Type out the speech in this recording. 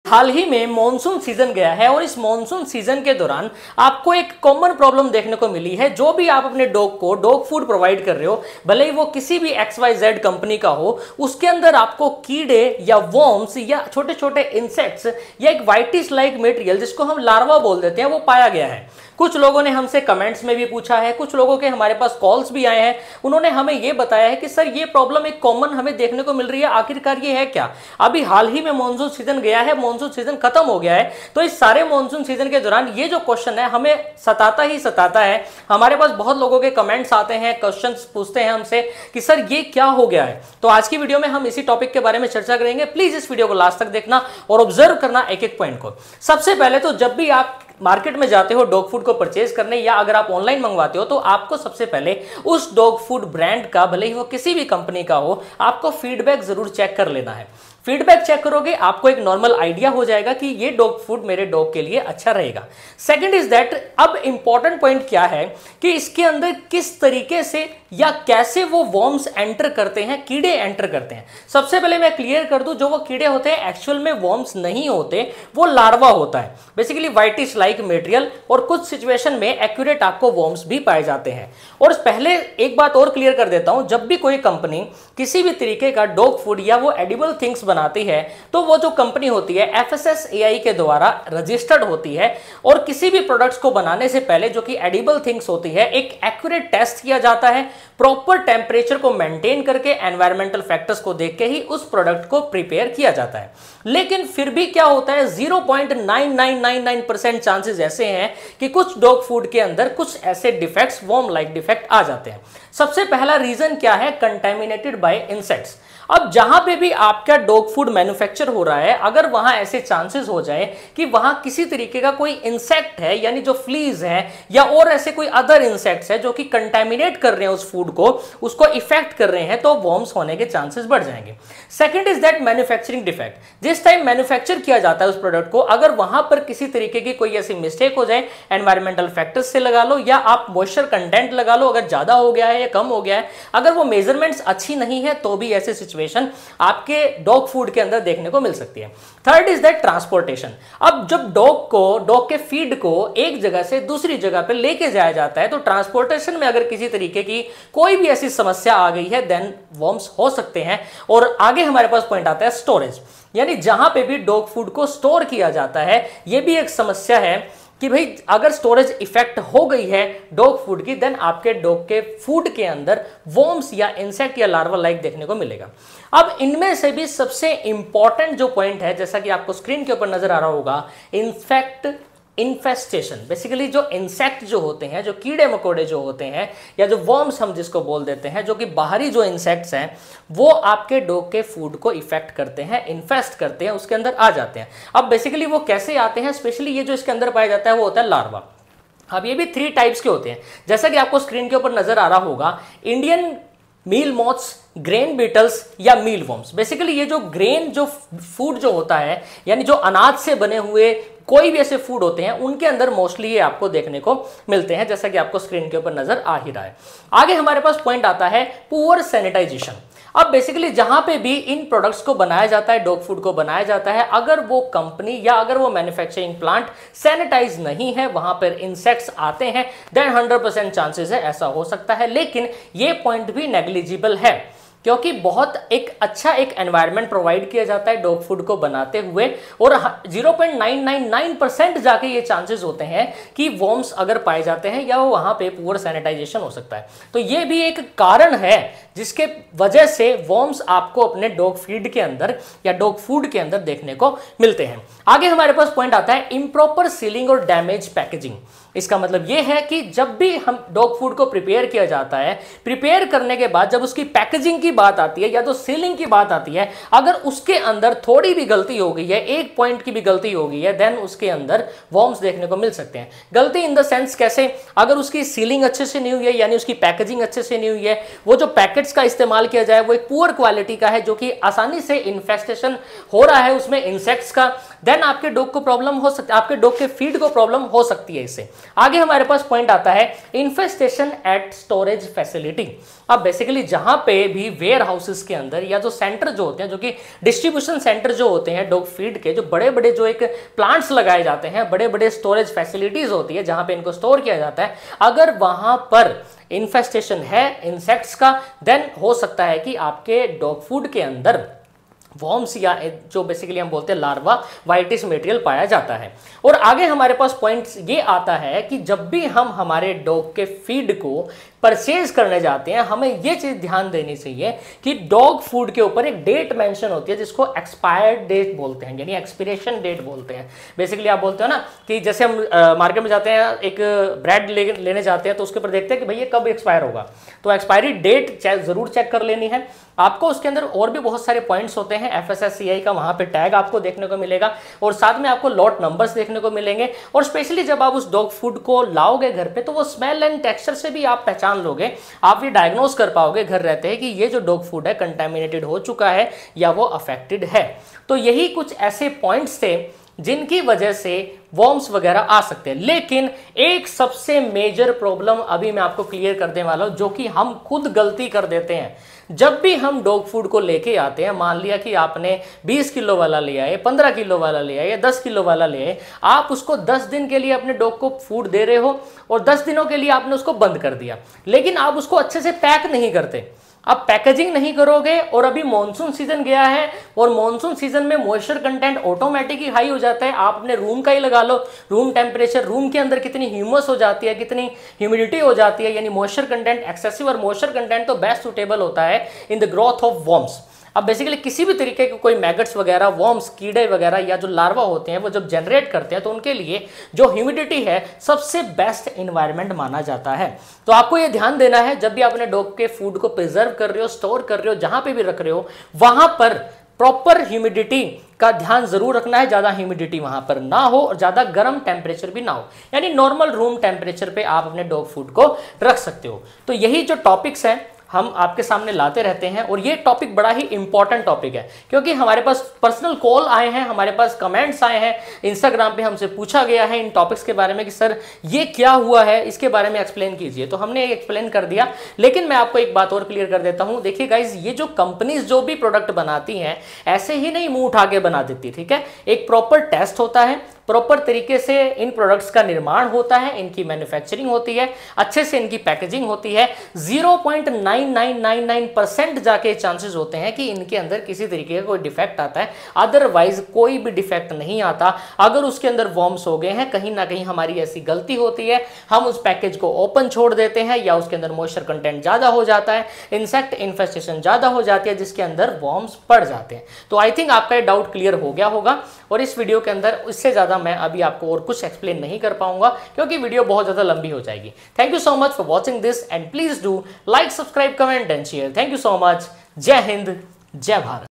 हाल ही में monsoon season गया है और इस मॉनसून सीजन के दौरान आपको एक कॉमन प्रॉब्लम देखने को मिली है। जो भी आप अपने डॉग को डॉग फूड प्रोवाइड कर रहे हो, भले ही वो किसी भी XYZ कंपनी का हो, उसके अंदर आपको कीड़े या वर्म्स या छोटे छोटे इंसेक्ट्स या एक वाइटिस लाइक मटेरियल जिसको हम लार्वा बोल देते हैं वो पाया गया है। कुछ लोगों ने हमसे कमेंट्स में भी पूछा है, कुछ लोगों के हमारे पास कॉल्स भी आए हैं। उन्होंने हमें यह बताया है कि सर ये प्रॉब्लम एक कॉमन हमें देखने को मिल रही है, आखिरकार ये है क्या। अभी हाल ही में मॉनसून सीजन गया है, मॉनसून सीजन खत्म हो गया है, तो इस सारे मॉनसून सीजन के दौरान ये जो क्वेश्चन है हमें सताता ही सताता है। हमारे पास बहुत लोगों के कमेंट्स आते हैं, क्वेश्चन पूछते हैं हमसे कि सर ये क्या हो गया है। तो आज की वीडियो में हम इसी टॉपिक के बारे में चर्चा करेंगे। प्लीज इस वीडियो को लास्ट तक देखना और ऑब्जर्व करना एक एक पॉइंट को। सबसे पहले तो जब भी आप मार्केट में जाते हो डॉग फूड को परचेज करने या अगर आप ऑनलाइन मंगवाते हो तो आपको सबसे पहले उस डॉग फूड ब्रांड का, भले ही वो किसी भी कंपनी का हो, आपको फीडबैक जरूर चेक कर लेना है। फीडबैक चेक करोगे आपको एक नॉर्मल आइडिया हो जाएगा कि ये डॉग फूड मेरे डॉग के लिए अच्छा रहेगा। सेकंड इज दैट, अब इंपॉर्टेंट पॉइंट क्या है कि इसके अंदर किस तरीके से या कैसे वो वर्म्स एंटर करते हैं, कीड़े एंटर करते हैं। सबसे पहले मैं क्लियर कर दूं, जो वो कीड़े होते हैं एक्चुअल में वर्म्स नहीं होते, वो लार्वा होता है, बेसिकली वाइटिश लाइक मटेरियल, और कुछ सिचुएशन में एक्यूरेट आपको वर्म्स भी पाए जाते हैं। और पहले एक बात और क्लियर कर देता हूं, जब भी कोई कंपनी किसी भी तरीके का डॉग फूड या वो एडिबल थिंग्स बनाती है तो वो जो कंपनी होती है FSSAI के द्वारा रजिस्टर्ड होती है, और किसी भी प्रोडक्ट्स को बनाने से पहले जो कि एडिबल थिंग्स होती है एक एक्यूरेट टेस्ट किया जाता है, प्रॉपर टेम्परेचर को मेंटेन करके एनवायरमेंटल फैक्टर्स को देख के ही उस प्रोडक्ट को प्रिपेयर किया जाता है। लेकिन फिर भी क्या होता है, 0.9999% चांसेस ऐसे हैं कि कुछ डॉग फूड के अंदर कुछ ऐसे डिफेक्ट्स, वर्म लाइक डिफेक्ट आ जाते हैं। सबसे पहला रीजन क्या है, कंटेमिनेटेड बाय इंसेक्ट्स। अब जहां पे भी आपका डॉग फूड मैन्युफैक्चर हो रहा है, अगर वहां ऐसे चांसेस हो जाए कि वहां किसी तरीके का कोई इंसेक्ट है, यानी जो फ्लीज है या और ऐसे कोई अदर इंसेक्ट्स है जो कि कंटेमिनेट कर रहे हैं उस फूड को, उसको इफेक्ट कर रहे हैं, तो वर्म्स होने के चांसेस बढ़ जाएंगे। Second is that manufacturing defect. जिस टाइम मैन्युफैक्चर किया जाता है उस प्रोडक्ट को, अगर वहां पर किसी तरीके की कोई ऐसी मिस्टेक हो जाए, एनवायरमेंटल फैक्टर्स से लगा लो या आप मॉइस्चर कंटेंट लगा लो, अगर ज्यादा हो गया है या कम हो गया है, अगर वो मेजरमेंट्स अच्छी नहीं है तो भी ऐसे सिचुएशन आपके डॉग फूड के अंदर देखने को मिल सकती है। Third is that transportation. अब जब डॉग के फीड को एक जगह से दूसरी जगह पे लेके जाया जाता है, तो ट्रांसपोर्टेशन में अगर किसी तरीके की कोई भी ऐसी समस्या आ गई है, देन वर्म्स हो सकते हैं। और आगे हमारे पास पॉइंट आता है स्टोरेज, यानी जहां पे भी डॉग फूड को स्टोर किया जाता है, यह भी एक समस्या है कि भाई अगर स्टोरेज इफेक्ट हो गई है डॉग फूड की, देन आपके डॉग के फूड के अंदर वर्म्स या इंसेक्ट या लार्वा लाइक देखने को मिलेगा। अब इनमें से भी सबसे इंपॉर्टेंट जो पॉइंट है, जैसा कि आपको स्क्रीन के ऊपर नजर आ रहा होगा, इन्फेस्टेशन। बेसिकली जो इंसेक्ट जो होते हैं, जो कीड़े मकोड़े जो होते हैं, या जो वर्म्स हम जिसको बोल देते हैं, जो कि बाहरी जो इंसेक्ट्स हैं, वो आपके डॉग के फूड को इफेक्ट करते हैं, इन्फेस्ट करते हैं, उसके अंदर आ जाते हैं। अब बेसिकली वो कैसे आते हैं, स्पेशली ये जो इसके अंदर पाया जाता है वो होता है लार्वा। अब ये भी 3 टाइप्स के होते हैं, जैसा कि आपको स्क्रीन के ऊपर नजर आ रहा होगा, इंडियन मील मॉथ्स, ग्रेन बीटल्स या मील वर्म्स। बेसिकली ये जो ग्रेन जो फूड जो होता है, यानी जो अनाज से बने हुए कोई भी ऐसे फूड होते हैं, उनके अंदर मोस्टली ये आपको देखने को मिलते हैं, जैसा कि आपको स्क्रीन के ऊपर नजर आ ही रहा है। आगे हमारे पास पॉइंट आता है पुअर सैनिटाइजेशन। अब बेसिकली जहां पे भी इन प्रोडक्ट्स को बनाया जाता है, डॉग फूड को बनाया जाता है, अगर वो कंपनी या अगर वो मैन्युफैक्चरिंग प्लांट सैनिटाइज नहीं है, वहां पर इंसेक्ट्स आते हैं, देन 100% चांसेस है ऐसा हो सकता है। लेकिन ये पॉइंट भी नेग्लिजिबल है, क्योंकि बहुत एक अच्छा एक एनवायरनमेंट प्रोवाइड किया जाता है डॉग फूड को बनाते हुए, और 0.999% जाके ये चांसेस होते हैं कि वर्म्स अगर पाए जाते हैं या वो वहां पे पुअर सैनिटाइजेशन हो सकता है। तो ये भी एक कारण है जिसके वजह से वर्म्स आपको अपने डॉग फीड के अंदर या डॉग फूड के अंदर देखने को मिलते हैं। आगे हमारे पास पॉइंट आता है इम्प्रॉपर सीलिंग और डैमेज पैकेजिंग। इसका मतलब यह है कि जब भी हम डॉग फूड को प्रिपेयर किया जाता है, प्रिपेयर करने के बाद जब उसकी पैकेजिंग की बात आती है या तो सीलिंग की बात आती है, अगर उसके अंदर थोड़ी भी गलती हो गई है, 1 पॉइंट की भी गलती हो गई है, देन उसके अंदर वर्म्स देखने को मिल सकते हैं। गलती इन द सेंस कैसे, अगर उसकी सीलिंग अच्छे से नहीं हुई है, यानी उसकी पैकेजिंग अच्छे से नहीं हुई है, वो जो पैकेट्स का इस्तेमाल किया जाए वो एक पुअर क्वालिटी का है, जो कि आसानी से इन्फेस्टेशन हो रहा है उसमें इंसेक्ट्स का, देन आपके डॉग को प्रॉब्लम हो सकती है, आपके डॉग के फीड को प्रॉब्लम हो सकती है इससे। आगे हमारे पास पॉइंट आता है इन्फेस्टेशन एट स्टोरेज फैसिलिटी। अब बेसिकली जहां पे भी वेयर हाउसेस के अंदर या जो सेंटर जो होते हैं, जो कि डिस्ट्रीब्यूशन सेंटर जो होते हैं डॉग फीड के, जो बड़े बड़े जो एक प्लांट्स लगाए जाते हैं, बड़े बड़े स्टोरेज फैसिलिटीज होती है जहां पे इनको स्टोर किया जाता है, अगर वहां पर इन्फेस्टेशन है इंसेक्ट्स का, देन हो सकता है कि आपके डॉग फूड के अंदर वॉर्म्स या जो बेसिकली हम बोलते हैं लार्वा वाइटिस मटेरियल पाया जाता है। और आगे हमारे पास पॉइंट ये आता है कि जब भी हम हमारे डॉग के फीड को परचेज करने जाते हैं, हमें यह चीज ध्यान देनी चाहिए कि डॉग फूड के ऊपर एक डेट मेंशन होती है जिसको एक्सपायर्ड डेट बोलते हैं, यानी एक्सपिरेशन डेट बोलते हैं। बेसिकली आप बोलते हो ना कि जैसे हम मार्केट में जाते हैं, एक ब्रेड लेने जाते हैं तो उसके ऊपर देखते हैं कि भैया कब एक्सपायर होगा, तो एक्सपायरी डेट जरूर चेक कर लेनी है आपको। उसके अंदर और भी बहुत सारे पॉइंट्स होते हैं, FSSAI का वहां पे टैग आपको देखने को मिलेगा और साथ में आपको लॉट नंबर्स देखने को मिलेंगे। और स्पेशली जब आप उस डॉग फूड को लाओगे घर पे तो वो स्मेल एंड टेक्सचर से भी आप पहचान लोगे, आप ये डायग्नोस कर पाओगे घर रहते हैं कि ये जो डॉग फूड है कंटेमिनेटेड हो चुका है या वो अफेक्टेड है। तो यही कुछ ऐसे पॉइंट्स थे जिनकी वजह से वॉर्म्स वगैरह आ सकते हैं। लेकिन एक सबसे मेजर प्रॉब्लम अभी मैं आपको क्लियर कर देने वाला हूं, जो कि हम खुद गलती कर देते हैं। जब भी हम डॉग फूड को लेके आते हैं, मान लिया कि आपने 20 किलो वाला लिया है, 15 किलो वाला लिया है या 10 किलो वाला लिया है, आप उसको 10 दिन के लिए अपने डॉग को फूड दे रहे हो और 10 दिनों के लिए आपने उसको बंद कर दिया, लेकिन आप उसको अच्छे से पैक नहीं करते। अब पैकेजिंग नहीं करोगे और अभी मॉनसून सीजन गया है और मॉनसून सीजन में मॉइस्चर कंटेंट ऑटोमेटिक ही हाई हो जाता है। आप अपने रूम का ही लगा लो, रूम टेम्परेचर, रूम के अंदर कितनी ह्यूमस हो जाती है, कितनी ह्यूमिडिटी हो जाती है, यानी मॉइस्चर कंटेंट एक्सेसिव, और मॉइस्चर कंटेंट तो बेस्ट सुटेबल होता है in the growth of worms. अब बेसिकली किसी भी तरीके के कोई मैगट्स वगैरह, वॉर्म्स, कीड़े वगैरह या जो लार्वा होते हैं वो जब जनरेट करते हैं तो उनके लिए जो ह्यूमिडिटी है सबसे बेस्ट इन्वायरमेंट माना जाता है। तो आपको ये ध्यान देना है जब भी अपने डॉग के फूड को प्रिजर्व कर रहे हो, स्टोर कर रहे हो, जहां पे भी रख रहे हो, वहां पर प्रॉपर ह्यूमिडिटी का ध्यान जरूर रखना है। ज्यादा ह्यूमिडिटी वहां पर ना हो और ज्यादा गर्म टेम्परेचर भी ना हो, यानी नॉर्मल रूम टेम्परेचर पे आप अपने डॉग फूड को रख सकते हो। तो यही जो टॉपिक्स हैं हम आपके सामने लाते रहते हैं और ये टॉपिक बड़ा ही इंपॉर्टेंट टॉपिक है, क्योंकि हमारे पास पर्सनल कॉल आए हैं, हमारे पास कमेंट्स आए हैं, इंस्टाग्राम पे हमसे पूछा गया है इन टॉपिक्स के बारे में कि सर ये क्या हुआ है, इसके बारे में एक्सप्लेन कीजिए। तो हमने एक्सप्लेन कर दिया, लेकिन मैं आपको एक बात और क्लियर कर देता हूं। देखिए गाइज, ये जो कंपनीज जो भी प्रोडक्ट बनाती हैं ऐसे ही नहीं मुंह उठा के बना देती, ठीक है। एक प्रॉपर टेस्ट होता है, प्रॉपर तरीके से इन प्रोडक्ट्स का निर्माण होता है, इनकी मैन्युफैक्चरिंग होती है, अच्छे से इनकी पैकेजिंग होती है। 0.9999% जाके चांसेस होते हैं कि इनके अंदर किसी तरीके का कोई डिफेक्ट आता है, अदरवाइज कोई भी डिफेक्ट नहीं आता। अगर उसके अंदर वॉर्म्स हो गए हैं, कहीं ना कहीं हमारी ऐसी गलती होती है, हम उस पैकेज को ओपन छोड़ देते हैं या उसके अंदर मॉइस्चर कंटेंट ज्यादा हो जाता है, इंसेक्ट इन्फेस्टेशन ज्यादा हो जाती है, जिसके अंदर वॉर्म्स पड़ जाते हैं। तो आई थिंक आपका ये डाउट क्लियर हो गया होगा और इस वीडियो के अंदर इससे ज्यादा मैं अभी आपको और कुछ एक्सप्लेन नहीं कर पाऊंगा क्योंकि वीडियो बहुत ज्यादा लंबी हो जाएगी। Thank you so much for watching this and please do like, subscribe, comment and share. Thank you so much. जय हिंद, जय भारत।